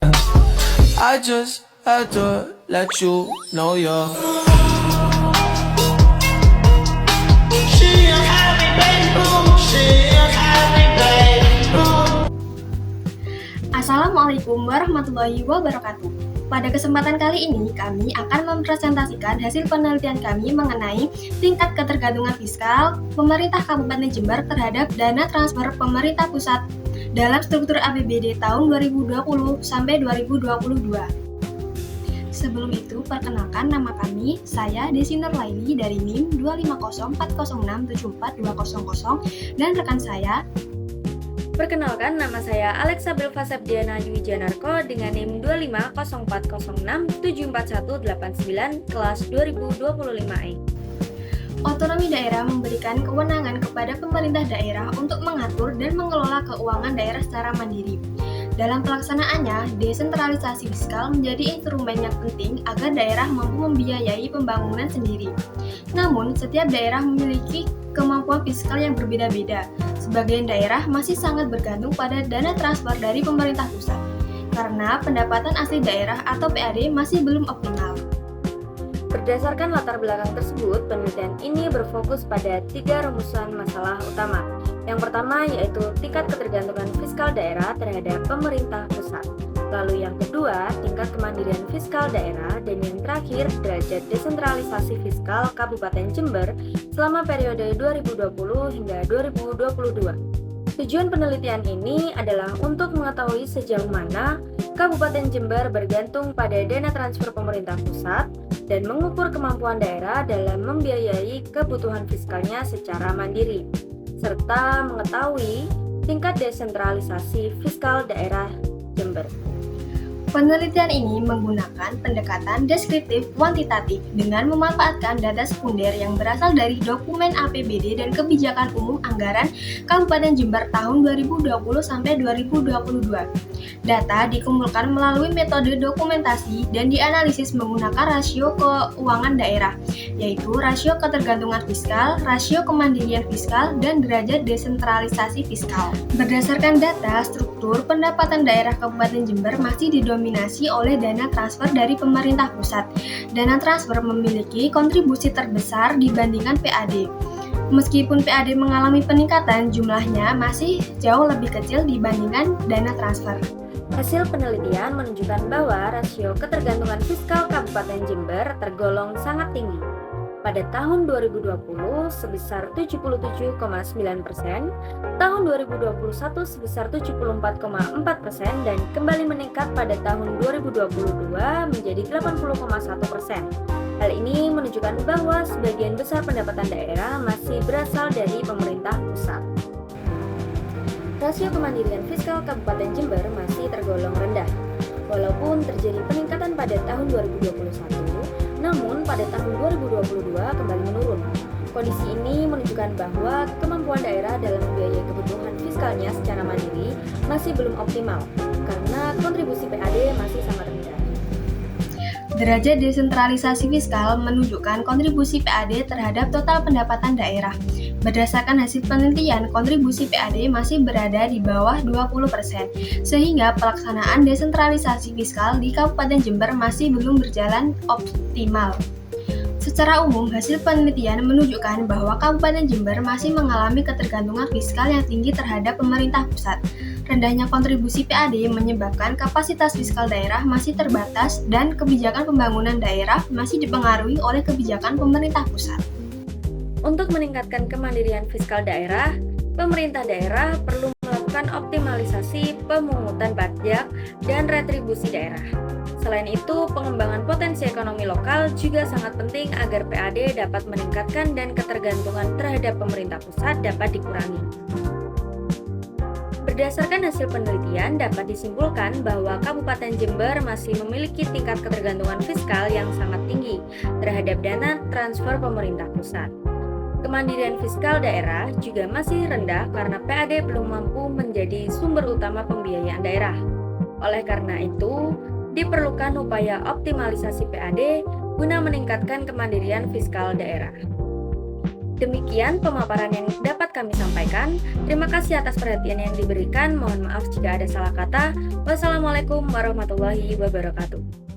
I just had to let you know you're. She a happy baby, she a happy baby. Assalamualaikum warahmatullahi wabarakatuh. Pada kesempatan kali ini, kami akan mempresentasikan hasil penelitian kami mengenai tingkat ketergantungan fiskal pemerintah Kabupaten Jember terhadap dana transfer pemerintah pusat dalam struktur APBD tahun 2020 sampai 2022. Sebelum itu, perkenalkan nama kami, saya Desi Nurlaili dari NIM 25040674200 dan rekan saya. Perkenalkan, nama saya Alexa Belva Sepdiana Dwi Janarko dengan NIM 25040674189 kelas 2025E. Otonomi daerah memberikan kewenangan kepada pemerintah daerah untuk mengatur dan mengelola keuangan daerah secara mandiri. Dalam pelaksanaannya, desentralisasi fiskal menjadi instrumen yang penting agar daerah mampu membiayai pembangunan sendiri. Namun, setiap daerah memiliki kemampuan fiskal yang berbeda-beda. Sebagian daerah masih sangat bergantung pada dana transfer dari pemerintah pusat, karena pendapatan asli daerah atau PAD masih belum optimal. Berdasarkan latar belakang tersebut, penelitian ini berfokus pada 3 rumusan masalah utama. Yang pertama yaitu tingkat ketergantungan fiskal daerah terhadap pemerintah pusat. Lalu yang kedua, tingkat kemandirian fiskal daerah, dan yang terakhir, derajat desentralisasi fiskal Kabupaten Jember selama periode 2020 hingga 2022. Tujuan penelitian ini adalah untuk mengetahui sejauh mana Kabupaten Jember bergantung pada dana transfer pemerintah pusat dan mengukur kemampuan daerah dalam membiayai kebutuhan fiskalnya secara mandiri, serta mengetahui tingkat desentralisasi fiskal daerah Jember. Penelitian ini menggunakan pendekatan deskriptif kuantitatif dengan memanfaatkan data sekunder yang berasal dari dokumen APBD dan kebijakan umum anggaran Kabupaten Jember tahun 2020 sampai 2022. Data dikumpulkan melalui metode dokumentasi dan dianalisis menggunakan rasio keuangan daerah, yaitu rasio ketergantungan fiskal, rasio kemandirian fiskal, dan derajat desentralisasi fiskal. Berdasarkan data, struktur pendapatan daerah Kabupaten Jember masih didominasi oleh dana transfer dari pemerintah pusat. Dana transfer memiliki kontribusi terbesar dibandingkan PAD. Meskipun PAD mengalami peningkatan, jumlahnya masih jauh lebih kecil dibandingkan dana transfer. Hasil penelitian menunjukkan bahwa rasio ketergantungan fiskal Kabupaten Jember tergolong sangat tinggi. Pada tahun 2020 sebesar 77,9%, tahun 2021 sebesar 74,4% dan kembali meningkat pada tahun 2022 menjadi 80,1%. Hal ini menunjukkan bahwa sebagian besar pendapatan daerah masih berasal dari pemerintah pusat. Rasio kemandirian fiskal Kabupaten Jember masih tergolong rendah. Walaupun terjadi peningkatan pada tahun 2021, namun pada tahun 2022 kembali menurun. Kondisi ini menunjukkan bahwa kemampuan daerah dalam membiayai kebutuhan fiskalnya secara mandiri masih belum optimal, karena kontribusi PAD masih sangat rendah. Derajat desentralisasi fiskal menunjukkan kontribusi PAD terhadap total pendapatan daerah. Berdasarkan hasil penelitian, kontribusi PAD masih berada di bawah 20%, sehingga pelaksanaan desentralisasi fiskal di Kabupaten Jember masih belum berjalan optimal. Secara umum, hasil penelitian menunjukkan bahwa Kabupaten Jember masih mengalami ketergantungan fiskal yang tinggi terhadap pemerintah pusat. Rendahnya kontribusi PAD menyebabkan kapasitas fiskal daerah masih terbatas dan kebijakan pembangunan daerah masih dipengaruhi oleh kebijakan pemerintah pusat. Untuk meningkatkan kemandirian fiskal daerah, pemerintah daerah perlu melakukan optimalisasi pemungutan pajak dan retribusi daerah. Selain itu, pengembangan potensi ekonomi lokal juga sangat penting agar PAD dapat meningkatkan dan ketergantungan terhadap pemerintah pusat dapat dikurangi. Berdasarkan hasil penelitian, dapat disimpulkan bahwa Kabupaten Jember masih memiliki tingkat ketergantungan fiskal yang sangat tinggi terhadap dana transfer pemerintah pusat. Kemandirian fiskal daerah juga masih rendah karena PAD belum mampu menjadi sumber utama pembiayaan daerah. Oleh karena itu, diperlukan upaya optimalisasi PAD guna meningkatkan kemandirian fiskal daerah. Demikian pemaparan yang dapat kami sampaikan. Terima kasih atas perhatian yang diberikan. Mohon maaf jika ada salah kata. Wassalamualaikum warahmatullahi wabarakatuh.